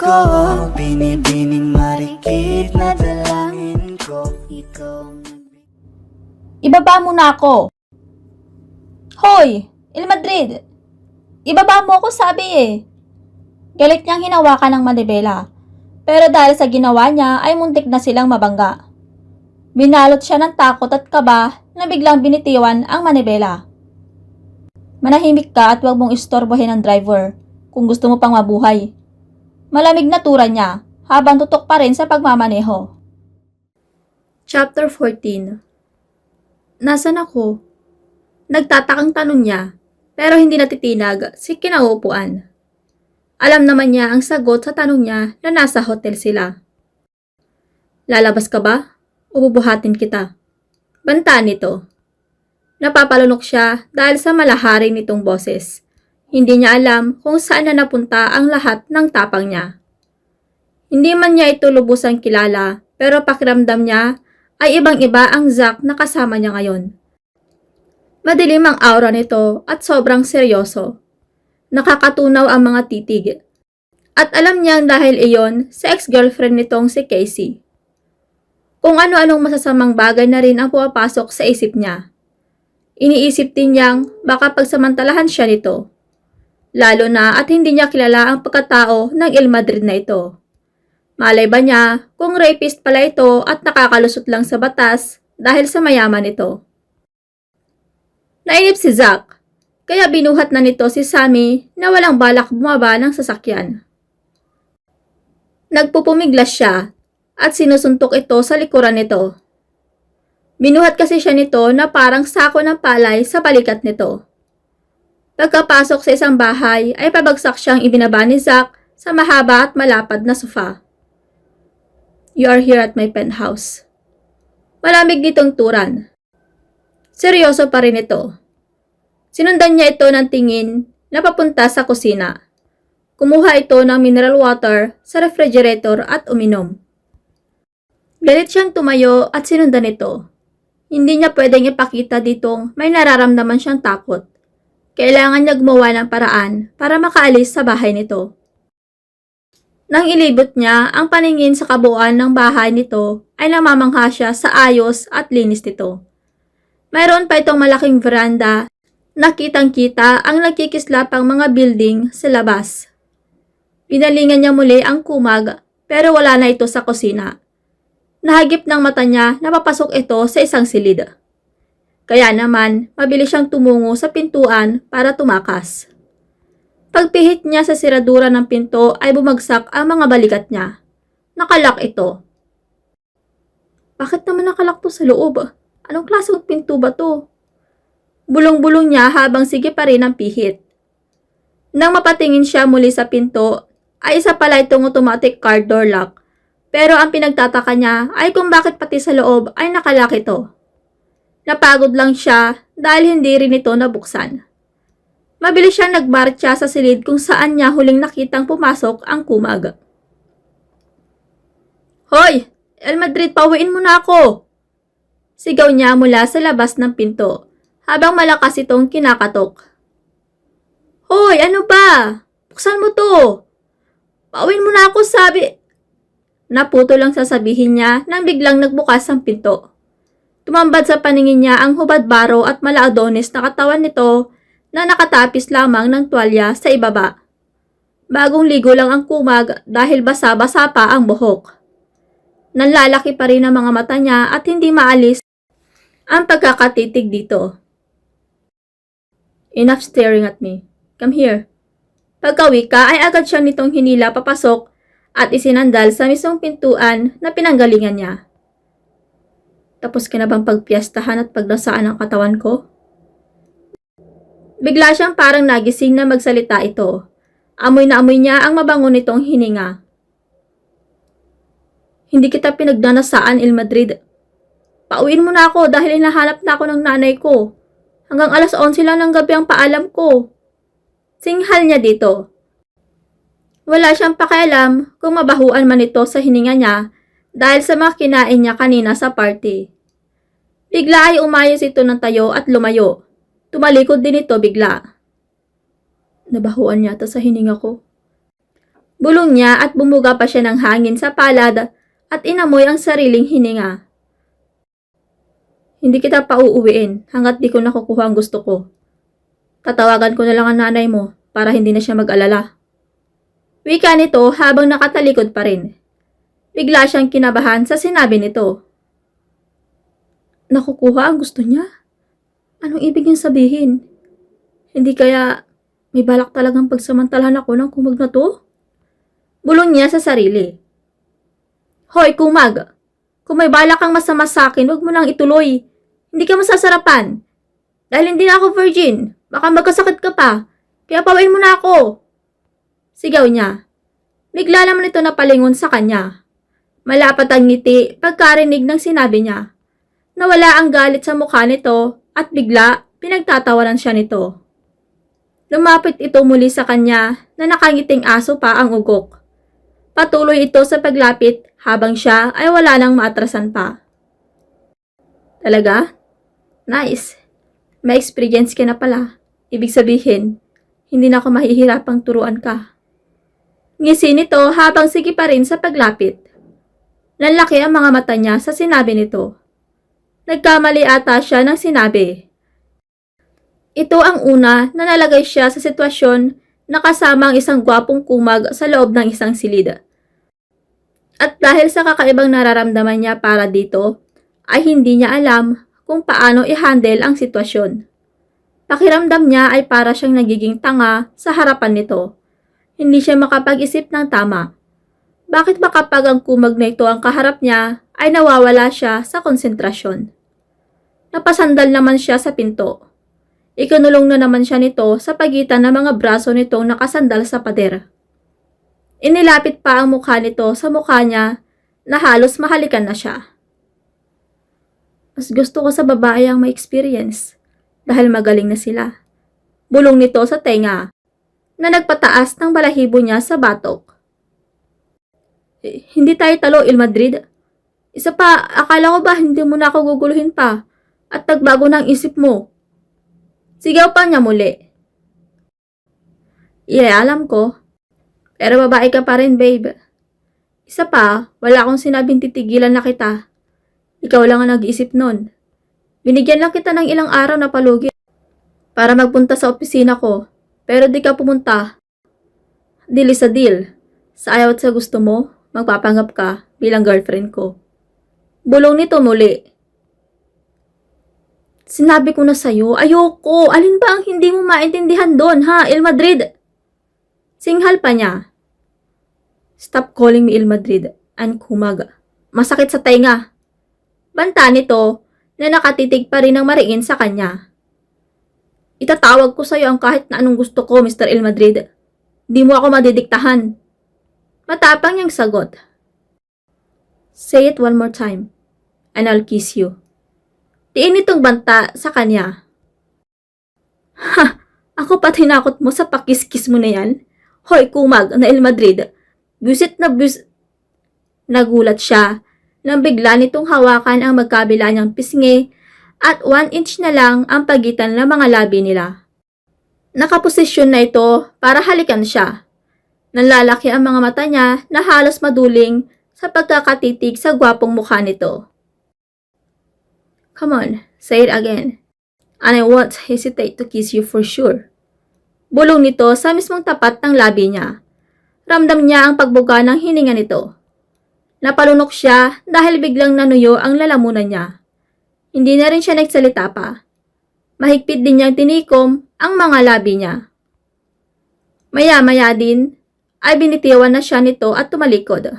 ko ang binibining marikit na dalangin ko. Ibaba mo na ako. Hoy, Il Madrid! Ibaba mo ako sabi eh. Galit niyang hinawakan ng manibela. Pero dahil sa ginawa niya ay muntik na silang mabangga. Binalot siya ng takot at kaba na biglang binitiwan ang manibela. Manahimik ka at huwag mong istorbohin ang driver kung gusto mo pang mabuhay. Malamig na tura niya habang tutok pa rin sa pagmamaneho. Chapter 14. Nasaan ako? Nagtatakang tanong niya pero hindi natitinag si kinauupuan. Alam naman niya ang sagot sa tanong niya na nasa hotel sila. Lalabas ka ba? O bubuhatin kita? Banta nito. Napapalunok siya dahil sa malaharing nitong boses. Hindi niya alam kung saan na napunta ang lahat ng tapang niya. Hindi man niya ito lubusang kilala pero pakiramdam niya ay ibang-iba ang Zack na kasama niya ngayon. Madilim ang aura nito at sobrang seryoso. Nakakatunaw ang mga titig. At alam niyang dahil iyon sa ex-girlfriend nitong si Casey. Kung ano-anong masasamang bagay na rin ang pumapasok sa isip niya. Iniisip din niyang baka pagsamantalahan siya nito. Lalo na at hindi niya kilala ang pagkatao ng Il Madrid na ito. Malay ba niya kung rapist pala ito at nakakalusot lang sa batas dahil sa mayaman ito. Nainip si Zack. Kaya binuhat na nito si Sammy na walang balak bumaba ng sasakyan. Nagpupumiglas siya at sinusuntok ito sa likuran nito. Binuhat kasi siya nito na parang sako ng palay sa balikat nito. Pagkapasok sa isang bahay ay pabagsak siyang ibinaba ni Zack sa mahaba at malapad na sofa. You are here at my penthouse. Malamig nitong turan. Seryoso pa rin ito. Sinundan niya ito ng tingin na papunta sa kusina. Kumuha ito ng mineral water sa refrigerator at uminom. Galit siyang tumayo at sinundan ito. Hindi niya pwedeng ipakita ditong may nararamdaman siyang takot. Kailangan niya gumawa ng paraan para makaalis sa bahay nito. Nang ilibot niya ang paningin sa kabuuan ng bahay nito ay namamangha siya sa ayos at linis nito. Mayroon pa itong malaking veranda. Nakitang-kita ang nagkikislapang mga building sa labas. Pinalingan niya muli ang kumag pero wala na ito sa kusina. Nahagip ng mata niya na papasok ito sa isang silid. Kaya naman, mabilis siyang tumungo sa pintuan para tumakas. Pagpihit niya sa siradura ng pinto ay bumagsak ang mga balikat niya. Nakalak ito. Bakit naman nakalak to sa loob? Anong klaseng pinto ba to? Bulong-bulong niya habang sige pa rin ang pihit. Nang mapatingin siya muli sa pinto, ay isa pala itong automatic car door lock. Pero ang pinagtataka niya ay kung bakit pati sa loob ay nakalock ito. Napagod lang siya dahil hindi rin ito nabuksan. Mabilis siya nagmarcha sa silid kung saan niya huling nakitang pumasok ang kumag. Hoy! El Madrid, pauwiin mo na ako! Sigaw niya mula sa labas ng pinto. Habang malakas itong kinakatok. Hoy, ano ba? Buksan mo to. Pauwiin mo na ako, sabi. Naputo lang sasabihin niya nang biglang nagbukas ang pinto. Tumambad sa paningin niya ang hubad-baro at malaadonis na katawan nito na nakatapis lamang ng tuwalya sa ibaba. Bagong ligo lang ang kumag dahil basa-basa pa ang buhok. Nanlalaki pa rin ang mga mata niya at hindi maalis ang pagkakatitig dito. Enough staring at me. Come here. Pagkawika ay agad siya nitong hinila papasok at isinandal sa mismong pintuan na pinanggalingan niya. Tapos ka na bang pagpiyastahan at pagdasaan ang katawan ko? Bigla siyang parang nagising na magsalita ito. Amoy na amoy niya ang mabango nitong hininga. Hindi kita pinagnanasaan, Il Madrid. Pauwiin mo na ako dahil hinahanap na ako ng nanay ko. Hanggang alas 11 lang ng gabi ang paalam ko. Singhal niya dito. Wala siyang pakialam kung mabahuan man ito sa hininga niya dahil sa mga kinain niya kanina sa party. Bigla ay umayos ito ng tayo at lumayo. Tumalikod din ito bigla. Nabahuan niya ito sa hininga ko. Bulong niya at bumuga pa siya ng hangin sa palad at inamoy ang sariling hininga. Hindi kita pa uuwiin hanggat di ko nakukuha ang gusto ko. Tatawagan ko na lang ang nanay mo para hindi na siya mag-alala. Wika nito habang nakatalikod pa rin. Bigla siyang kinabahan sa sinabi nito. Nakukuha ang gusto niya? Anong ibig niyang sabihin? Hindi kaya may balak talagang pagsamantalahan ako ng kumag na to? Bulong niya sa sarili. Hoy, kumag! Kung may balak kang masama sa akin, huwag mo nang ituloy. Hindi ka masasarapan. Dahil hindi na ako virgin. Baka magkasakit ka pa. Kaya pawain mo na ako. Sigaw niya. Bigla naman ito napalingon sa kanya. Malapat ang ngiti pagkarinig ng sinabi niya. Nawala ang galit sa mukha nito at bigla pinagtatawanan siya nito. Lumapit ito muli sa kanya na nakangiting aso pa ang ugok. Patuloy ito sa paglapit habang siya ay wala nang maatrasan pa. Talaga? Nice. May experience ka na pala. Ibig sabihin, hindi na ako mahihirapang turuan ka. Ngisi nito habang sige pa rin sa paglapit. Nanlaki ang mga mata niya sa sinabi nito. Nagkamali ata siya ng sinabi. Ito ang una na nalagay siya sa sitwasyon na kasama ang isang gwapong kumag sa loob ng isang silid. At dahil sa kakaibang nararamdaman niya para dito, ay hindi niya alam kung paano i-handle ang sitwasyon. Pakiramdam niya ay para siyang nagiging tanga sa harapan nito. Hindi siya makapag-isip ng tama. Bakit ba kapag ang kumag na ito ang kaharap niya, ay nawawala siya sa konsentrasyon? Napasandal naman siya sa pinto. Ikinulong na naman siya nito sa pagitan ng mga braso nitong nakasandal sa pader. Inilapit pa ang mukha nito sa mukha niya na halos mahalikan na siya. Mas gusto ko sa babae ang may experience dahil magaling na sila. Bulong nito sa tenga na nagpataas ng balahibo niya sa batok. Hindi tayo talo, Il Madrid. Isa pa, akala ko ba hindi mo na ako guguluhin pa at nagbago na ang isip mo? Sigaw pa niya muli. Alam ko. Pero babae ka pa rin, babe. Isa pa, wala akong sinabing titigilan na kita. Ikaw lang ang nag-iisip nun. Binigyan lang kita ng ilang araw na palugi para magpunta sa opisina ko. Pero di ka pumunta. Deal is a deal. Sa ayaw at sa gusto mo, magpapanggap ka bilang girlfriend ko. Bulong nito muli. Sinabi ko na sa'yo, ayoko. Alin ba ang hindi mo maintindihan doon, ha, Il Madrid? Singhal pa niya. Stop calling me Il Madrid and kumag. Masakit sa tenga. Banta nito na nakatitig pa rin ng mariin sa kanya. Itatawag ko sa'yo ang kahit na anong gusto ko, Mr. Il Madrid. Di mo ako madidiktahan. Matapang niyang sagot. Say it one more time and I'll kiss you. Diin nitong banta sa kanya. Ha! Ako pa tinakot mo sa pakis-kiss mo na yan? Hoy, kumag na Il Madrid. Busit na busit. Nagulat siya nang bigla nitong hawakan ang magkabila niyang pisngi at 1 inch na lang ang pagitan ng mga labi nila. Nakaposisyon na ito para halikan siya. Nanlalaki ang mga mata niya na halos maduling sa pagkakatitig sa gwapong mukha nito. Come on, say it again. And I won't hesitate to kiss you for sure. Bulong nito sa mismong tapat ng labi niya. Ramdam niya ang pagbuga ng hininga nito. Napalunok siya dahil biglang nanuyo ang lalamunan niya. Hindi na rin siya nagsalita pa. Mahigpit din niyang tinikom ang mga labi niya. Maya-maya din ay binitiwan na siya nito at tumalikod.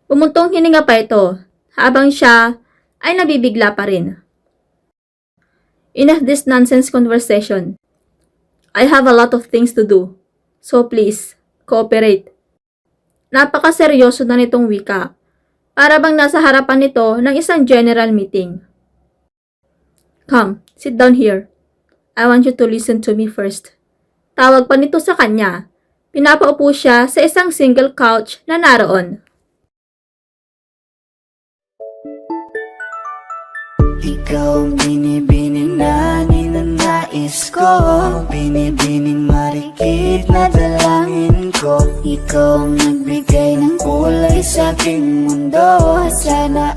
Pumuntong hininga pa ito habang siya ay nabibigla pa rin. Enough this nonsense conversation. I have a lot of things to do. So please, cooperate. Napakaseryoso na nitong wika. Para bang nasa harapan nito ng isang general meeting. Come, sit down here. I want you to listen to me first. Tawag pa nito sa kanya. Pinapaupo siya sa isang single couch na naroon. Ikaw ang binibining na ninanais ko, binibining marikit na dalangin ko. Ikaw ang nagbigay ng kulay sa aking mundo. Sana